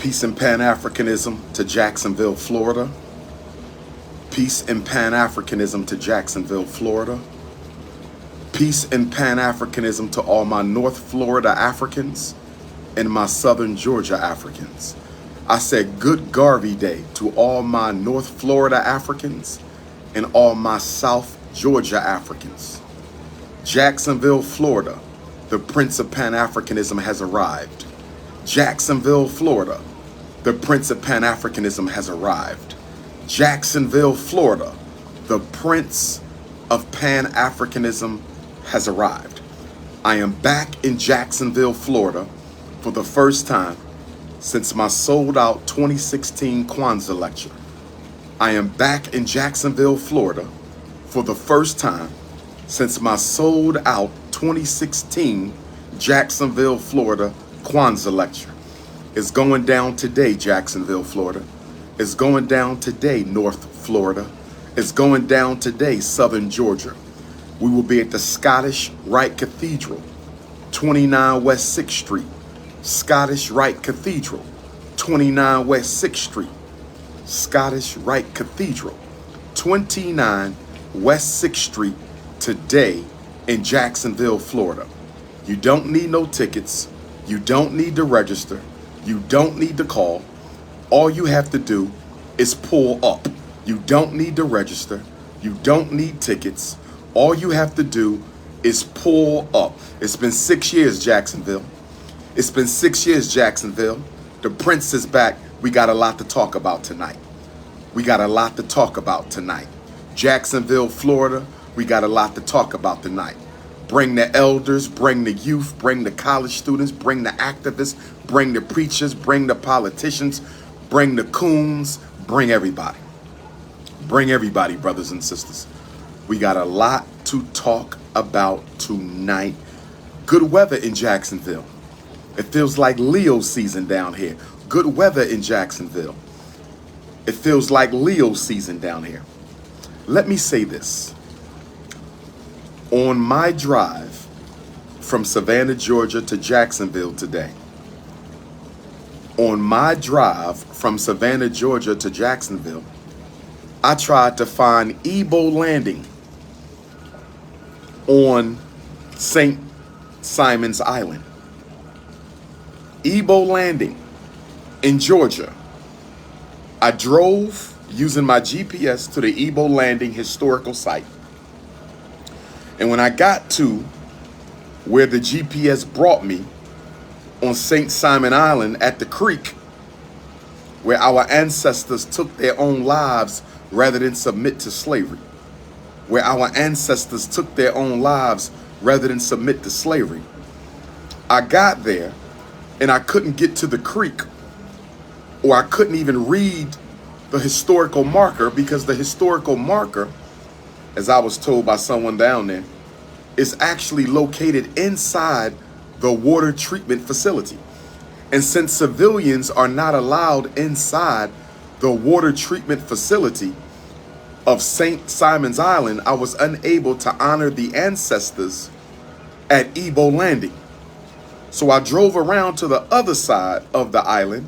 Peace and Pan-Africanism to Jacksonville, Florida. Peace and Pan-Africanism to Jacksonville, Florida. Peace and Pan-Africanism to all my North Florida Africans and my Southern Georgia Africans. I said good Garvey Day to all my North Florida Africans and all my South Georgia Africans. Jacksonville, Florida, the Prince of Pan-Africanism has arrived. Jacksonville, Florida, the Prince of Pan-Africanism has arrived. Jacksonville, Florida, the Prince of Pan-Africanism has arrived. I am back in Jacksonville, Florida for the first time since my sold out 2016 Kwanzaa lecture. I am back in Jacksonville, Florida for the first time since my sold out 2016 Jacksonville, Florida Kwanzaa lecture. It's going down today, Jacksonville, Florida. It's going down today, North Florida. It's going down today, Southern Georgia. We will be at the Scottish Rite Cathedral, 29 West 6th Street. Scottish Rite Cathedral, 29 West 6th Street. Scottish Rite Cathedral, 29 West 6th Street today in Jacksonville, Florida. You don't need no tickets. You don't need to register. You don't need to call. All you have to do is pull up. You don't need to register. You don't need tickets. All you have to do is pull up. It's been 6 years, Jacksonville. It's been 6 years, Jacksonville. The Prince is back. We got a lot to talk about tonight. We got a lot to talk about tonight. Jacksonville, Florida, we got a lot to talk about tonight. Bring the elders, bring the youth, bring the college students, bring the activists, bring the preachers, bring the politicians, bring the coons, bring everybody. Bring everybody, brothers and sisters. We got a lot to talk about tonight. Good weather in Jacksonville. It feels like Leo season down here. Good weather in Jacksonville. It feels like Leo season down here. Let me say this. On my drive from Savannah, Georgia to Jacksonville today, on my drive from Savannah, Georgia to Jacksonville, I tried to find Ebo Landing on St. Simon's Island. Ebo Landing in Georgia. I drove using my GPS to the Ebo Landing historical site. And when I got to where the GPS brought me on St. Simon Island at the creek, where our ancestors took their own lives rather than submit to slavery, where our ancestors took their own lives rather than submit to slavery, I got there and I couldn't get to the creek, or I couldn't even read the historical marker, because the historical marker, as I was told by someone down there, is actually located inside the water treatment facility. And since civilians are not allowed inside the water treatment facility of St. Simon's Island, I was unable to honor the ancestors at Ebo Landing. So I drove around to the other side of the island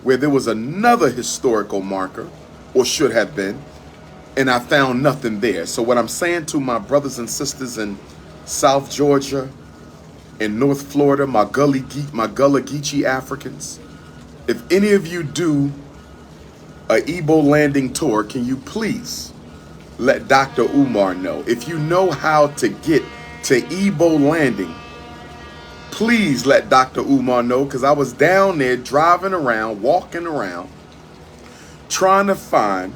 where there was another historical marker, or should have been, and I found nothing there. So what I'm saying to my brothers and sisters in South Georgia, in North Florida, my Gullah Geechee Africans, if any of you do a Ebo Landing tour, can you please let Dr. Umar know? If you know how to get to Ebo Landing, please let Dr. Umar know, because I was down there driving around, walking around, trying to find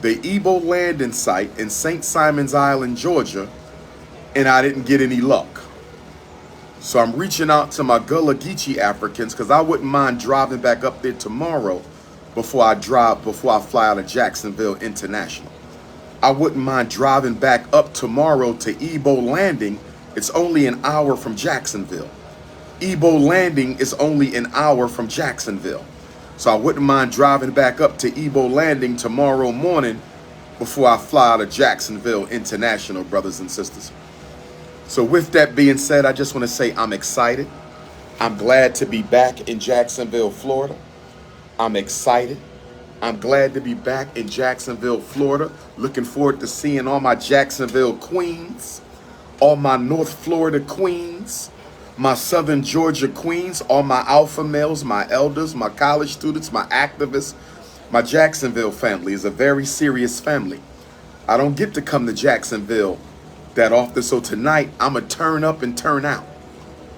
the Ebo Landing site in St. Simon's Island, Georgia, and I didn't get any luck. So I'm reaching out to my Gullah Geechee Africans, because I wouldn't mind driving back up there tomorrow before I fly out of Jacksonville International. I wouldn't mind driving back up tomorrow to Ebo Landing. It's only an hour from Jacksonville. Ebo Landing is only an hour from Jacksonville. So I wouldn't mind driving back up to Ebo Landing tomorrow morning before I fly out of Jacksonville International, brothers and sisters. So with that being said, I just want to say I'm excited. I'm glad to be back in Jacksonville, Florida. I'm excited. I'm glad to be back in Jacksonville, Florida. Looking forward to seeing all my Jacksonville queens, all my North Florida queens, my Southern Georgia queens, all my alpha males, my elders, my college students, my activists. My Jacksonville family is a very serious family. I don't get to come to Jacksonville that often, so tonight I'm going to turn up and turn out.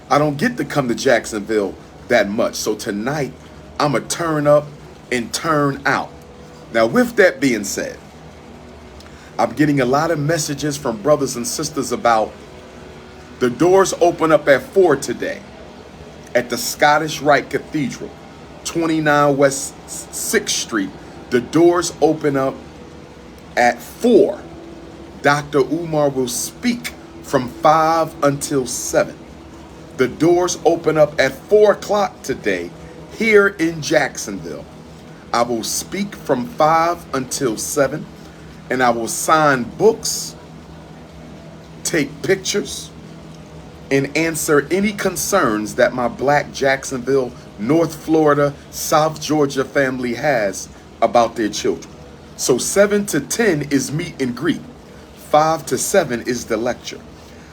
I don't get to come to Jacksonville that much, so tonight I'm going to turn up and turn out. Now, with that being said, I'm getting a lot of messages from brothers and sisters about the doors open up at 4 today at the Scottish Rite Cathedral, 29 West 6th Street. The doors open up at 4. Dr. Umar will speak from 5 until 7. The doors open up at 4 o'clock today here in Jacksonville. I will speak from 5 until 7, and I will sign books, take pictures, and answer any concerns that my Black Jacksonville, North Florida, South Georgia family has about their children. So 7 to 10 is meet and greet. 5 to 7 is the lecture.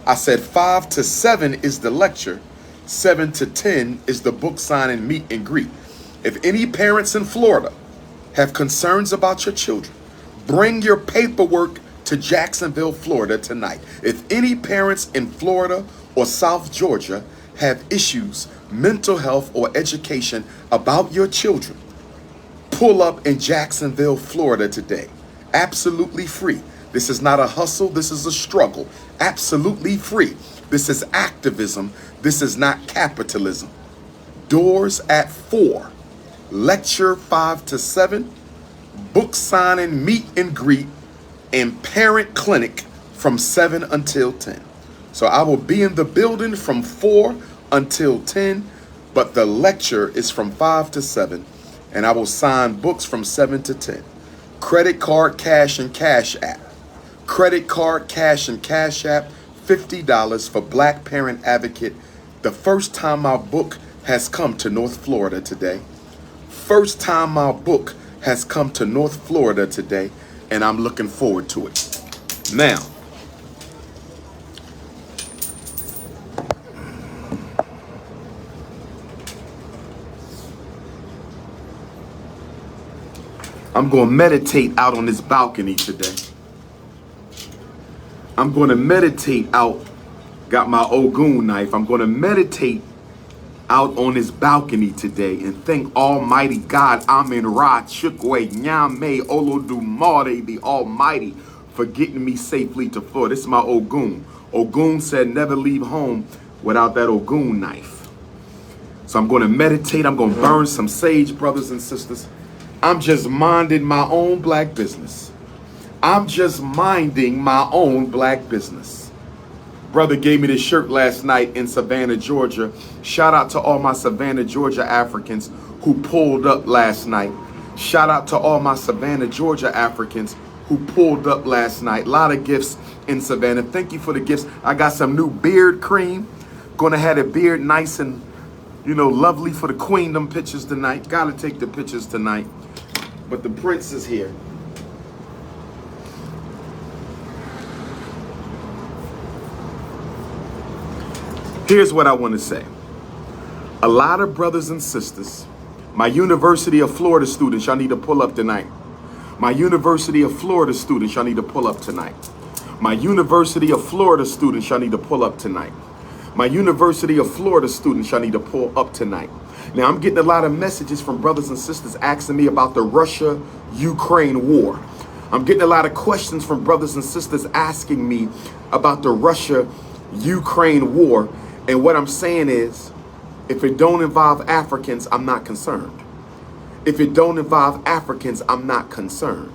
I said 5 to 7 is the lecture. 7 to 10 is the book signing meet and greet. If any parents in Florida have concerns about your children, bring your paperwork to Jacksonville, Florida tonight. If any parents in Florida or South Georgia have issues, mental health or education about your children, pull up in Jacksonville, Florida today. Absolutely free. This is not a hustle. This is a struggle. Absolutely free. This is activism. This is not capitalism. Doors at 4. Lecture 5 to 7. Book signing, meet and greet, and parent clinic from 7 until 10. So I will be in the building from 4 until 10, but the lecture is from 5 to 7, and I will sign books from 7 to 10. Credit card, cash, and cash app. Credit card, cash, and cash app, $50 for Black Parent Advocate. The first time my book has come to North Florida today. First time my book has come to North Florida today, and I'm looking forward to it. Now, I'm going to meditate out on this balcony today. I'm going to meditate out, got my Ogun knife. I'm going to meditate out on this balcony today and thank Almighty God, Amen Ra Chukwe Nyame Olodumare, the Almighty, for getting me safely to Florida. This is my Ogun. Ogun said never leave home without that Ogun knife. So I'm going to meditate. I'm going to burn some sage, brothers and sisters. I'm just minding my own black business. I'm just minding my own black business. Brother gave me this shirt last night in Savannah, Georgia. Shout out to all my Savannah, Georgia Africans who pulled up last night. Shout out to all my Savannah, Georgia Africans who pulled up last night. A lot of gifts in Savannah. Thank you for the gifts. I got some new beard cream. Gonna have the beard nice and, lovely for the queendom pictures tonight. Gotta take the pictures tonight. But the prince is here. Here's what I want to say. A lot of brothers and sisters, my University of Florida students, y'all need to pull up tonight. My University of Florida students, y'all need to pull up tonight. My University of Florida students, y'all need to pull up tonight. My University of Florida students, y'all need to pull up tonight. Now, I'm getting a lot of messages from brothers and sisters asking me about the Russia-Ukraine war. I'm getting a lot of questions from brothers and sisters asking me about the Russia-Ukraine war. And what I'm saying is, if it don't involve Africans, I'm not concerned. If it don't involve Africans, I'm not concerned.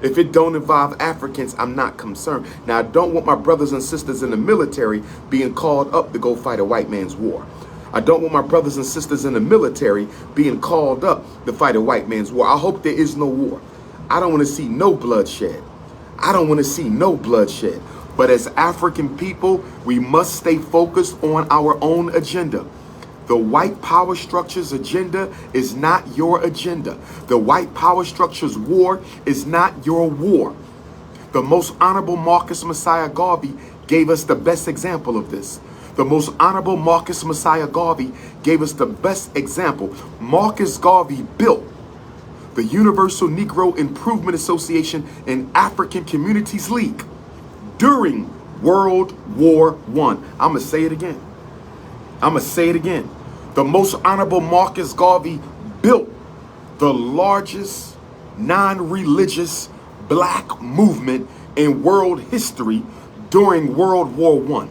If it don't involve Africans, I'm not concerned. Now, I don't want my brothers and sisters in the military being called up to go fight a white man's war. I don't want my brothers and sisters in the military being called up to fight a white man's war. I hope there is no war. I don't want to see no bloodshed. I don't want to see no bloodshed. But as African people, we must stay focused on our own agenda. The white power structure's agenda is not your agenda. The white power structure's war is not your war. The Most Honorable Marcus Messiah Garvey gave us the best example of this. The Most Honorable Marcus Messiah Garvey gave us the best example. Marcus Garvey built the Universal Negro Improvement Association and African Communities League during World War I. I'm going to say it again. I'm going to say it again. The Most Honorable Marcus Garvey built the largest non-religious black movement in world history during World War I.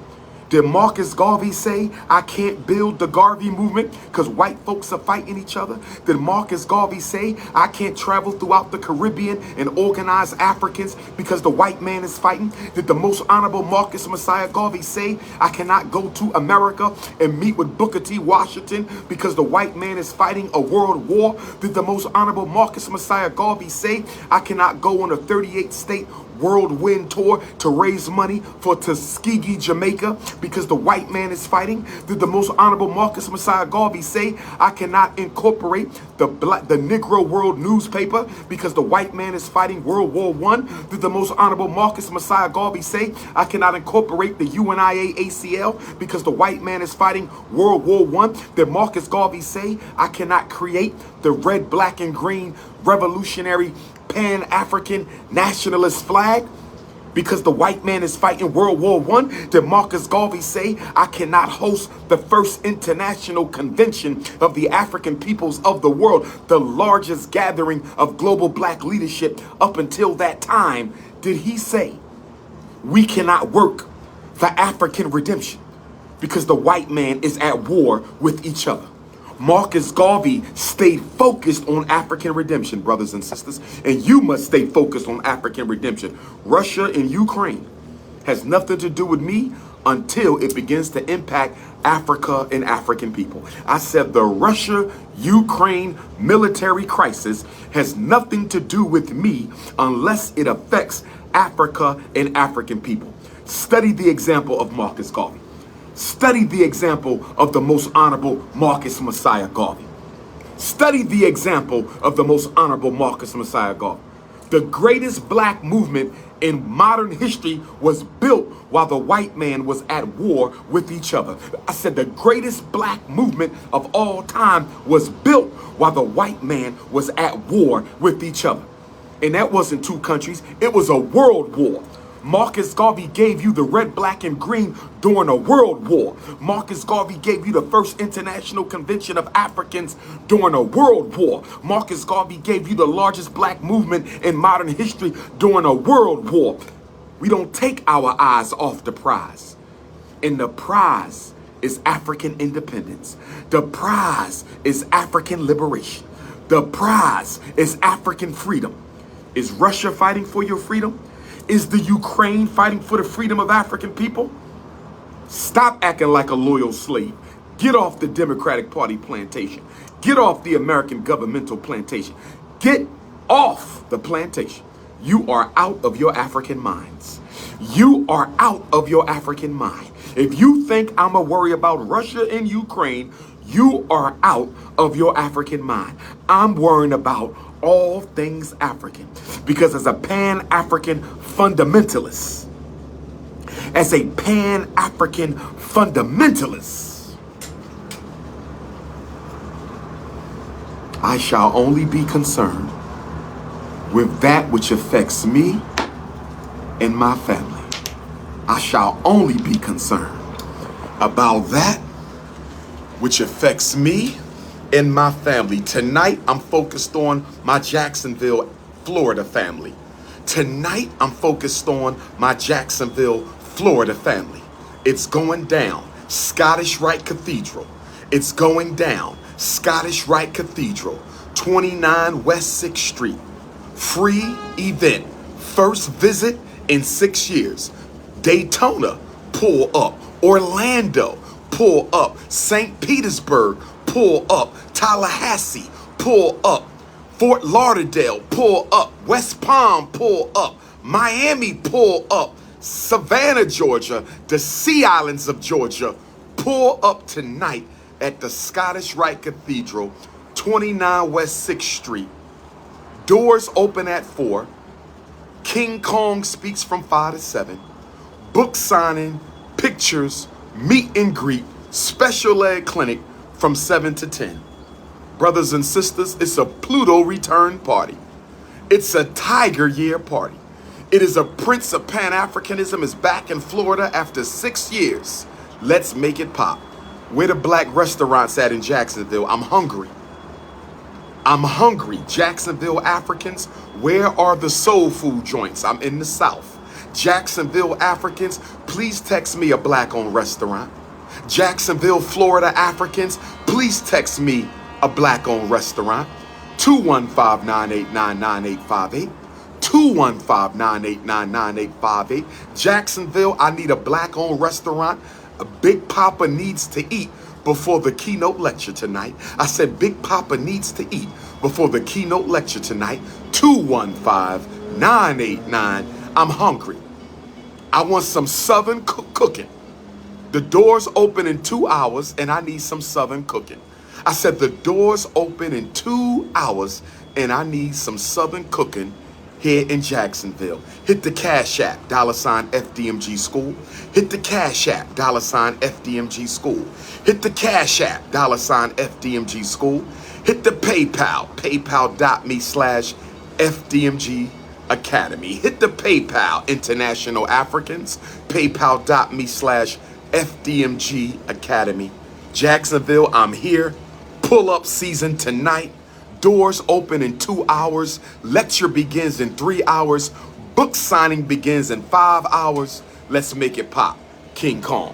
Did Marcus Garvey say, I can't build the Garvey movement because white folks are fighting each other? Did Marcus Garvey say, I can't travel throughout the Caribbean and organize Africans because the white man is fighting? Did the Most Honorable Marcus Messiah Garvey say, I cannot go to America and meet with Booker T. Washington because the white man is fighting a world war? Did the Most Honorable Marcus Messiah Garvey say, I cannot go on a 38-state whirlwind tour to raise money for Tuskegee, Jamaica because the white man is fighting? Did the Most Honorable Marcus Messiah Garvey say, I cannot incorporate the Negro World newspaper because the white man is fighting World War I? Did the Most Honorable Marcus Messiah Garvey say, I cannot incorporate the UNIA ACL because the white man is fighting World War I? Did Marcus Garvey say, I cannot create the red, black, and green revolutionary Pan-African nationalist flag because the white man is fighting World War I? Did Marcus Garvey say, I cannot host the first international convention of the African peoples of the world, the largest gathering of global black leadership up until that time? Did he say, we cannot work for African redemption because the white man is at war with each other? Marcus Garvey stayed focused on African redemption, brothers and sisters, and you must stay focused on African redemption. Russia and Ukraine has nothing to do with me until it begins to impact Africa and African people. I said the Russia-Ukraine military crisis has nothing to do with me unless it affects Africa and African people. Study the example of Marcus Garvey. Study the example of the Most Honorable Marcus Messiah Garvey. Study the example of the Most Honorable Marcus Messiah Garvey. The greatest black movement in modern history was built while the white man was at war with each other. I said the greatest black movement of all time was built while the white man was at war with each other. And that wasn't two countries, it was a world war. Marcus Garvey gave you the red, black, and green during a world war. Marcus Garvey gave you the first international convention of Africans during a world war. Marcus Garvey gave you the largest black movement in modern history during a world war. We don't take our eyes off the prize. And the prize is African independence. The prize is African liberation. The prize is African freedom. Is Russia fighting for your freedom? Is the Ukraine fighting for the freedom of African people? Stop acting like a loyal slave. Get off the Democratic Party plantation. Get off the American governmental plantation. Get off the plantation. You are out of your African minds. You are out of your African mind. If you think I'm going to worry about Russia and Ukraine, you are out of your African mind. I'm worrying about all things African, because as a Pan-African fundamentalist, I shall only be concerned with that which affects me and my family. I shall only be concerned about that which affects me and my family. Tonight, I'm focused on my Jacksonville, Florida family. Tonight, I'm focused on my Jacksonville, Florida family. It's going down. Scottish Rite Cathedral. It's going down. Scottish Rite Cathedral, 29 West 6th Street. Free event. First visit in 6 years. Daytona, pull up. Orlando, pull up. St. Petersburg, pull up. Tallahassee, pull up. Fort Lauderdale, pull up. West Palm, pull up. Miami, pull up. Savannah, Georgia, the Sea Islands of Georgia, pull up tonight at the Scottish Rite Cathedral, 29 West 6th Street. Doors open at 4. King Kong speaks from 5 to 7. Book signing, pictures, meet and greet, special ed clinic from 7 to 10. Brothers and sisters, it's a Pluto return party. It's a Tiger Year party. It is a Prince of Pan-Africanism is back in Florida after 6 years. Let's make it pop. Where the black restaurants at in Jacksonville? I'm hungry. I'm hungry. Jacksonville Africans, where are the soul food joints? I'm in the South. Jacksonville Africans, please text me a black-owned restaurant. Jacksonville, Florida Africans, please text me a black-owned restaurant. 215-989-9858. 215-989-9858. Jacksonville, I need a black-owned restaurant. A Big Papa needs to eat before the keynote lecture tonight. I said Big Papa needs to eat before the keynote lecture tonight. 215-989. I'm hungry. I want some Southern cooking. The doors open in 2 hours and I need some Southern cooking. I said the doors open in 2 hours and I need some Southern cooking here in Jacksonville. Hit the Cash App, $FDMG School. Hit the Cash App, $FDMG School. Hit the Cash App, $FDMG School. Hit the PayPal, paypal.me/FDMG Academy. Hit the PayPal, International Africans, paypal.me/FDMG Academy. Jacksonville, I'm here. Pull-up season tonight. Doors open in 2 hours. Lecture begins in 3 hours. Book signing begins in 5 hours. Let's make it pop. King Kong.